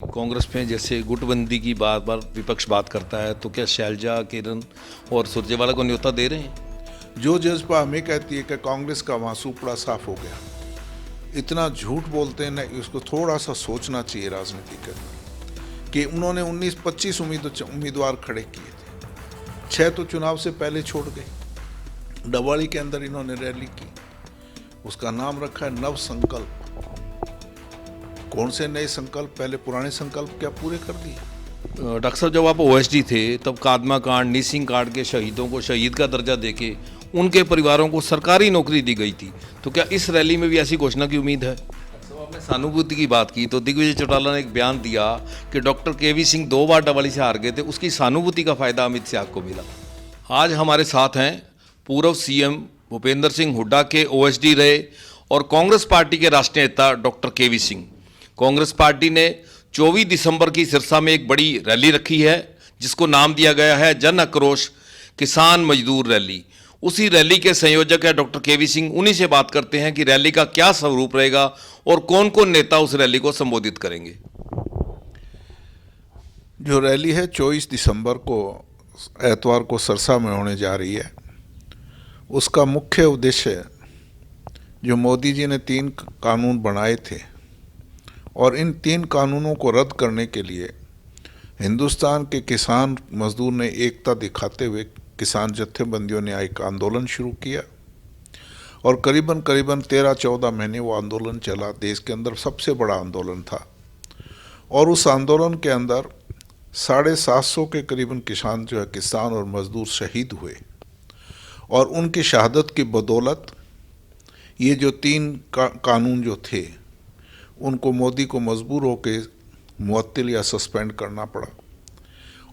कांग्रेस में जैसे गुटबंदी की बार बार विपक्ष बात करता है, तो क्या शैलजा, किरण और सुरजेवाला को न्योता दे रहे हैं? जो जज्बा हमें कहती है कि कांग्रेस का वहाँ सुपड़ा साफ हो गया, इतना झूठ बोलते हैं ना, उसको थोड़ा सा सोचना चाहिए राजनीति करना कि उन्होंने 19-25 उम्मीदवार खड़े किए थे, 6 तो चुनाव से पहले छोड़ गए। डवाली के अंदर इन्होंने रैली की, उसका नाम रखा है नव संकल्प। कौन से नए संकल्प? पहले पुराने संकल्प क्या पूरे कर दिए? डॉक्टर साहब, जब आप ओएसडी थे तब कादमा कांड, नीसिंग कांड के शहीदों को शहीद का दर्जा देके उनके परिवारों को सरकारी नौकरी दी गई थी, तो क्या इस रैली में भी ऐसी घोषणा की उम्मीद है? तो आपने सहानुभूति की बात की, तो दिग्विजय चौटाला ने एक बयान दिया कि डॉक्टर केवी सिंह 2 बार डवाली से हार गए थे, उसकी सहानुभूति का फायदा अमित शाह को मिला। आज हमारे साथ हैं पूर्व सीएम भूपेंद्र सिंह हुड्डा के ओएसडी रहे और कांग्रेस पार्टी के राष्ट्रीय नेता डॉक्टर केवी सिंह। कांग्रेस पार्टी ने 24 दिसंबर की सिरसा में एक बड़ी रैली रखी है, जिसको नाम दिया गया है जन आक्रोश किसान मजदूर रैली। उसी रैली के संयोजक है डॉक्टर केवी सिंह। उन्हीं से बात करते हैं कि रैली का क्या स्वरूप रहेगा और कौन कौन नेता उस रैली को संबोधित करेंगे। जो रैली है 24 दिसंबर को एतवार को सिरसा में होने जा रही है, उसका मुख्य उद्देश्य जो मोदी जी ने 3 कानून बनाए थे और इन 3 कानूनों को रद्द करने के लिए हिंदुस्तान के किसान मजदूर ने एकता दिखाते हुए किसान जत्थेबंदियों ने एक आंदोलन शुरू किया और करीबन 13-14 महीने वो आंदोलन चला। देश के अंदर सबसे बड़ा आंदोलन था और उस आंदोलन के अंदर 750 के करीबन किसान और मजदूर शहीद हुए और उनकी शहादत की बदौलत ये जो 3 कानून जो थे उनको मोदी को मजबूर होकर मुअत्तिल या सस्पेंड करना पड़ा।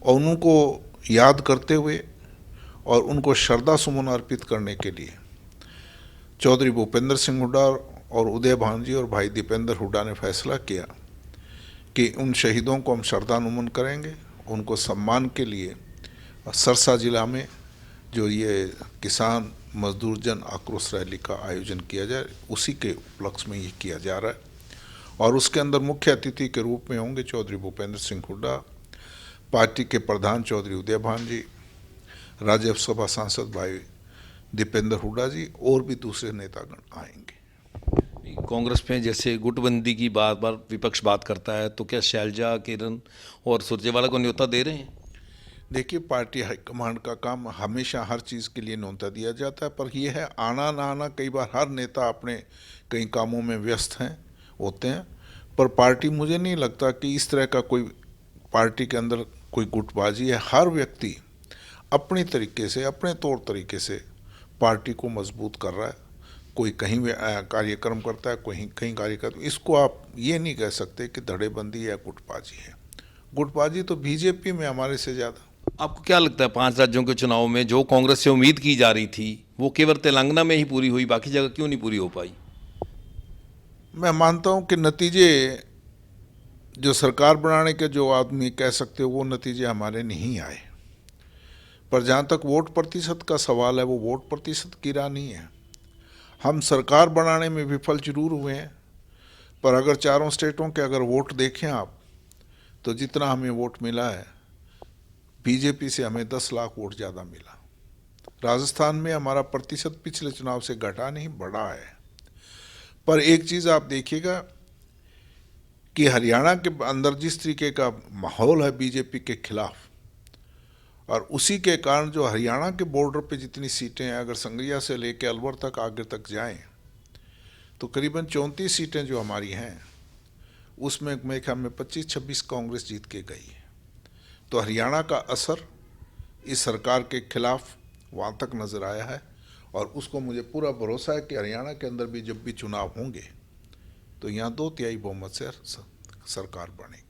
और उनको याद करते हुए और उनको श्रद्धा सुमन अर्पित करने के लिए चौधरी भूपेंद्र सिंह हुड्डा और उदय भानजी और भाई दीपेंद्र हुड्डा ने फैसला किया कि उन शहीदों को हम श्रद्धानुमन करेंगे। उनको सम्मान के लिए सिरसा जिला में जो ये किसान मजदूर जन आक्रोश रैली का आयोजन किया जाए, उसी के उपलक्ष्य में ये किया जा रहा है। और उसके अंदर मुख्य अतिथि के रूप में होंगे चौधरी भूपेंद्र सिंह हुड्डा, पार्टी के प्रधान चौधरी उदय भानजी, राज्यसभा सांसद भाई दीपेंद्र हुड्डा जी और भी दूसरे नेतागण आएंगे। कांग्रेस में जैसे गुटबंदी की बार बार विपक्ष बात करता है, तो क्या शैलजा, किरण और सुरजेवाला को न्योता दे रहे हैं? देखिए, पार्टी हाईकमांड का काम हमेशा हर चीज़ के लिए न्योता दिया जाता है, पर यह है आना ना आना। कई बार हर नेता अपने कई कामों में व्यस्त होते हैं, पर पार्टी, मुझे नहीं लगता कि इस तरह का कोई पार्टी के अंदर कोई गुटबाजी है। हर व्यक्ति अपनी तरीके से, अपने तौर तरीके से पार्टी को मजबूत कर रहा है। कोई कहीं कार्यक्रम करता है, कोई कहीं कार्य करता है। इसको आप ये नहीं कह सकते कि धड़ेबंदी या गुटबाजी है। गुटबाजी तो बीजेपी में हमारे से ज़्यादा। आपको क्या लगता है 5 राज्यों के चुनाव में जो कांग्रेस से उम्मीद की जा रही थी वो केवल तेलंगाना में ही पूरी हुई, बाकी जगह क्यों नहीं पूरी हो पाई? मैं मानता हूं कि नतीजे जो सरकार बनाने के जो आदमी कह सकते हो वो नतीजे हमारे नहीं आए, पर जहां तक वोट प्रतिशत का सवाल है, वो वोट प्रतिशत की राह नहीं है। हम सरकार बनाने में विफल जरूर हुए हैं, पर अगर चारों स्टेटों के अगर वोट देखें आप, तो जितना हमें वोट मिला है बीजेपी से हमें 10 लाख वोट ज़्यादा मिला। राजस्थान में हमारा प्रतिशत पिछले चुनाव से घटा नहीं, बढ़ा है। पर एक चीज़ आप देखिएगा कि हरियाणा के अंदर जिस तरीके का माहौल है बीजेपी के खिलाफ, और उसी के कारण जो हरियाणा के बॉर्डर पे जितनी सीटें हैं, अगर संगरिया से लेकर अलवर तक आगे तक जाएं, तो करीबन 34 सीटें जो हमारी हैं उसमें मेरे ख्याल में 25-26 कांग्रेस जीत के गई है। तो हरियाणा का असर इस सरकार के खिलाफ वहाँ तक नज़र आया है और उसको मुझे पूरा भरोसा है कि हरियाणा के अंदर भी जब भी चुनाव होंगे तो यहाँ 2/3 बहुमत से सरकार बनेगी।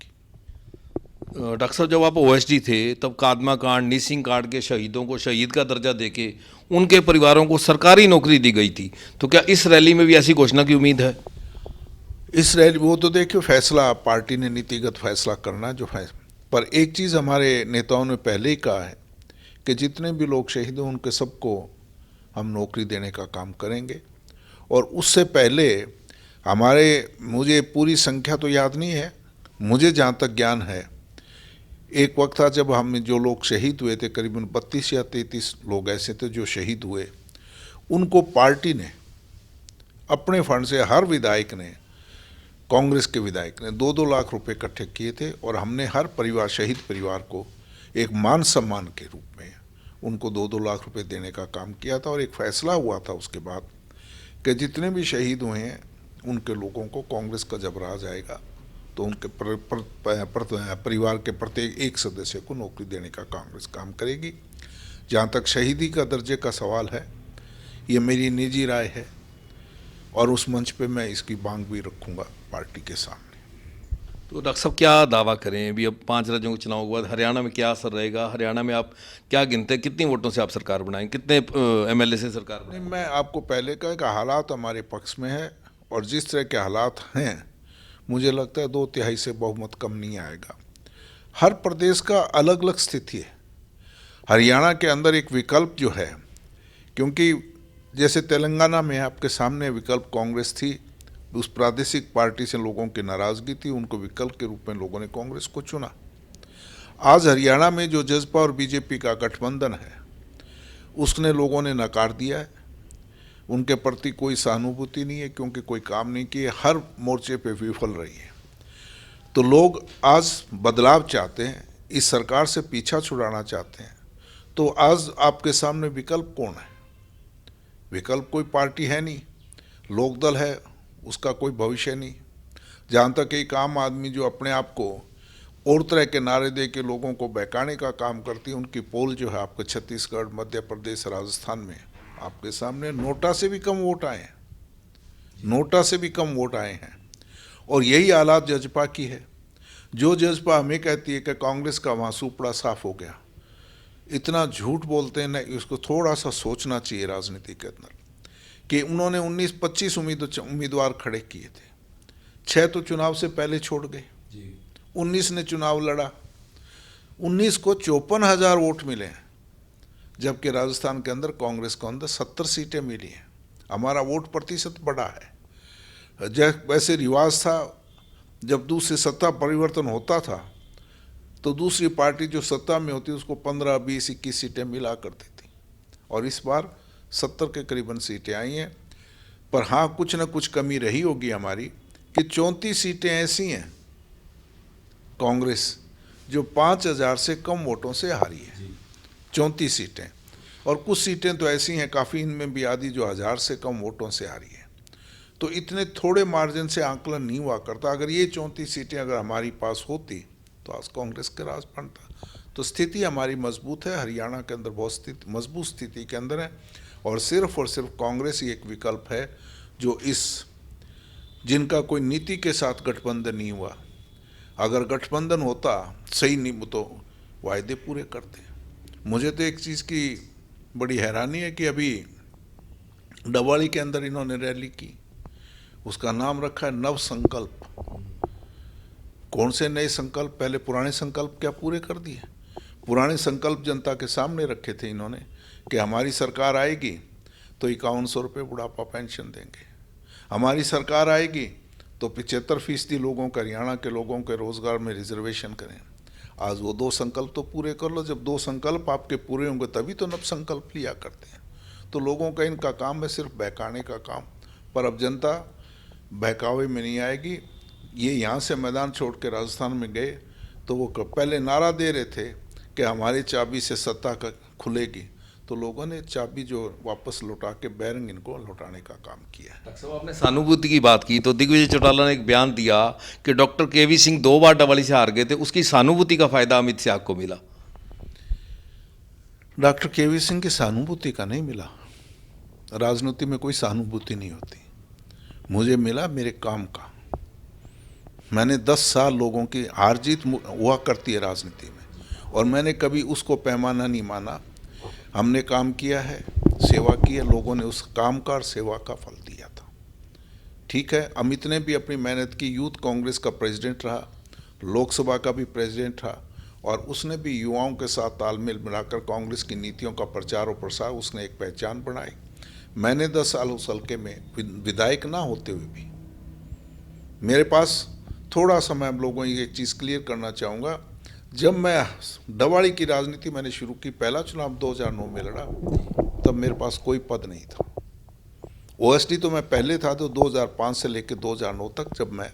डॉक्टर साहब, जब आप ओएसडी थे तब कादमा कांड, नीसिंग कांड के शहीदों को शहीद का दर्जा देके उनके परिवारों को सरकारी नौकरी दी गई थी, तो क्या इस रैली में भी ऐसी घोषणा की उम्मीद है? इस रैली, वो तो देखिए फैसला पार्टी ने नीतिगत फैसला करना जो है, पर एक चीज़ हमारे नेताओं ने पहले ही कहा है कि जितने भी लोग शहीद हों उनके सबको हम नौकरी देने का काम करेंगे। और उससे पहले मुझे पूरी संख्या तो याद नहीं है, मुझे जहाँ तक ज्ञान है, एक वक्त था जब हम जो लोग शहीद हुए थे, करीबन 32 या 33 लोग ऐसे थे जो शहीद हुए, उनको पार्टी ने अपने फंड से, हर विधायक ने, कांग्रेस के विधायक ने 2-2 लाख रुपए इकट्ठे किए थे और हमने हर परिवार, शहीद परिवार को एक मान सम्मान के रूप में उनको 2-2 लाख रुपए देने का काम किया था। और एक फैसला हुआ था उसके बाद कि जितने भी शहीद हुए हैं उनके लोगों को कांग्रेस का जब राज आएगा तो उनके परिवार के प्रत्येक एक सदस्य को नौकरी देने का कांग्रेस काम करेगी। जहाँ तक शहीदी का दर्जे का सवाल है, ये मेरी निजी राय है और उस मंच पे मैं इसकी मांग भी रखूँगा पार्टी के सामने। तो डॉक्टर साहब क्या दावा करें, अभी अब 5 राज्यों के चुनाव के बाद हरियाणा में क्या असर रहेगा? हरियाणा में आप क्या गिनते हैं, कितनी वोटों से आप सरकार बनाएंगे, कितने एमएलए से सरकार बनाएंगे? नहीं, मैं आपको पहले कहा कि हालात हमारे पक्ष में है और जिस तरह के हालात हैं, मुझे लगता है 2/3 से बहुमत कम नहीं आएगा। हर प्रदेश का अलग अलग स्थिति है। हरियाणा के अंदर एक विकल्प जो है, क्योंकि जैसे तेलंगाना में आपके सामने विकल्प कांग्रेस थी, उस प्रादेशिक पार्टी से लोगों की नाराज़गी थी, उनको विकल्प के रूप में लोगों ने कांग्रेस को चुना। आज हरियाणा में जो जसपा और बीजेपी का गठबंधन है, उसने लोगों ने नकार दिया है। उनके प्रति कोई सहानुभूति नहीं है, क्योंकि कोई काम नहीं किए, हर मोर्चे पे विफल रही है। तो लोग आज बदलाव चाहते हैं, इस सरकार से पीछा छुड़ाना चाहते हैं। तो आज आपके सामने विकल्प कौन है? विकल्प कोई पार्टी है नहीं, लोकदल है, उसका कोई भविष्य नहीं। जहाँ तक एक आम आदमी जो अपने आप को और तरह के नारे दे के लोगों को बहकाने का काम करती है, उनकी पोल जो है आपके छत्तीसगढ़, मध्य प्रदेश, राजस्थान में आपके सामने नोटा से भी कम वोट आए हैं, नोटा से भी कम वोट आए हैं। और यही हालात जजपा की है। जो जजपा हमें कहती है कि कांग्रेस का वहाँ सुपड़ा साफ हो गया, इतना झूठ बोलते हैं ना, इसको थोड़ा सा सोचना चाहिए राजनीति के अंदर कि उन्होंने 19-25 उम्मीदवार खड़े किए थे, 6 तो चुनाव से पहले छोड़ गए, 19 ने चुनाव लड़ा, 19 को 54,000 वोट मिले हैं, जबकि राजस्थान के अंदर कांग्रेस को अंदर 70 सीटें मिली हैं। हमारा वोट प्रतिशत बढ़ा है। जब वैसे रिवाज था, जब दूसरी सत्ता परिवर्तन होता था तो दूसरी पार्टी जो सत्ता में होती उसको 15, 20, 21 सीटें मिला करती थी, और इस बार 70 के करीबन सीटें आई हैं। पर हाँ, कुछ न कुछ कमी रही होगी हमारी कि 34 सीटें ऐसी हैं कांग्रेस जो 5,000 से कम वोटों से हारी है, 34 सीटें। और कुछ सीटें तो ऐसी हैं, काफ़ी इनमें भी आधी जो 1,000 से कम वोटों से हारी है। तो इतने थोड़े मार्जिन से आंकलन नहीं हुआ करता। अगर ये 34 सीटें अगर हमारी पास होती तो आज कांग्रेस के राज बनता। तो स्थिति हमारी मजबूत है, हरियाणा के अंदर बहुत मजबूत स्थिति के अंदर है, और सिर्फ कांग्रेस ही एक विकल्प है जो जिनका कोई नीति के साथ गठबंधन नहीं हुआ। अगर गठबंधन होता सही नहीं तो वायदे पूरे करते। मुझे तो एक चीज़ की बड़ी हैरानी है कि अभी डवाली के अंदर इन्होंने रैली की, उसका नाम रखा है नव संकल्प। कौन से नए संकल्प? पहले पुराने संकल्प क्या पूरे कर दिए? पुराने संकल्प जनता के सामने रखे थे इन्होंने कि हमारी सरकार आएगी तो 5100 रुपये बुढ़ापा पेंशन देंगे, हमारी सरकार आएगी तो 75% लोगों का, हरियाणा के लोगों के रोजगार में रिजर्वेशन करें। आज वो 2 संकल्प तो पूरे कर लो। जब 2 संकल्प आपके पूरे होंगे तभी तो नव संकल्प लिया करते हैं। तो लोगों का इनका काम है सिर्फ बहकाने का काम। पर अब जनता बहकावे में नहीं आएगी। ये यहाँ से मैदान छोड़ के राजस्थान में गए तो वो पहले नारा दे रहे थे कि हमारी चाबी से सत्ता का खुलेगी, तो लोगों ने चाबी जो वापस लौटा के बैरंग इनको लौटाने का काम किया है। डॉक्टर साहब, आपने सहानुभूति की बात की तो दिग्विजय चौटाला ने एक बयान दिया कि डॉक्टर केवी सिंह 2 बार डवाली से हार गए थे, उसकी सहानुभूति का फायदा अमित शाह को मिला। डॉक्टर केवी सिंह की सहानुभूति का नहीं मिला। राजनीति में कोई सहानुभूति नहीं होती। मुझे मिला मेरे काम का। मैंने 10 साल लोगों की हार जीत हुआ करती है राजनीति में, और मैंने कभी उसको पैमाना नहीं माना। हमने काम किया है, सेवा की है, लोगों ने उस काम का और सेवा का फल दिया था। ठीक है, अमित ने भी अपनी मेहनत की, यूथ कांग्रेस का प्रेसिडेंट रहा, लोकसभा का भी प्रेसिडेंट रहा, और उसने भी युवाओं के साथ तालमेल मिलाकर कांग्रेस की नीतियों का प्रचार और प्रसार, उसने एक पहचान बनाई। मैंने 10 साल उस हल्के में विधायक ना होते हुए भी मेरे पास थोड़ा सा मैं आप लोगों को एक चीज़ क्लियर करना चाहूँगा। जब मैं डवाड़ी की राजनीति मैंने शुरू की, पहला चुनाव 2009 में लड़ा, तब मेरे पास कोई पद नहीं था। ओएसडी तो मैं पहले था, तो 2005 से लेकर 2009 तक, जब मैं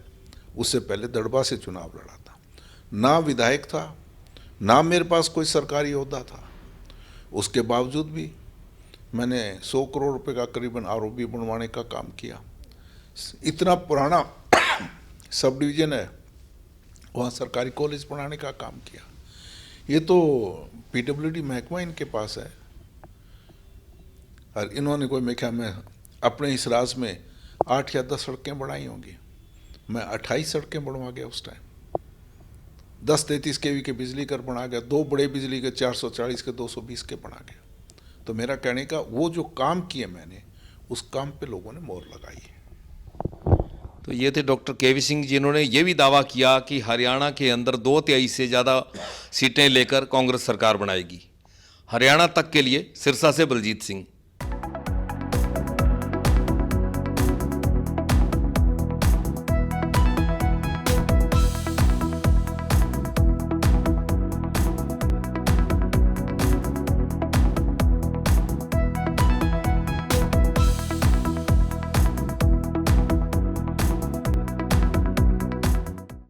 उससे पहले दड़बा से चुनाव लड़ा था, ना विधायक था, ना मेरे पास कोई सरकारी ओहदा था। उसके बावजूद भी मैंने 100 करोड़ रुपए का करीबन आरओबी बनवाने का काम किया। इतना पुराना सब डिवीज़न है, वहाँ सरकारी कॉलेज बनाने का काम किया। ये तो पीडब्ल्यूडी महकमा इनके पास है, और इन्होंने कोई मेरे ख्याल में अपने इस राज में 8 या 10 सड़कें बनाई होंगी। मैं 28 सड़कें बनवा गया उस टाइम। 10-33 केवी के बिजली घर बना गया, 2 बड़े बिजली के 440 के 220 के बना गया। तो मेरा कहने का वो जो काम किए मैंने, उस काम पे लोगों ने मोहर लगाई है। तो ये थे डॉक्टर केवी सिंह, जिन्होंने ये भी दावा किया कि हरियाणा के अंदर 2/3 से ज़्यादा सीटें लेकर कांग्रेस सरकार बनाएगी। हरियाणा तक के लिए सिरसा से बलजीत सिंह।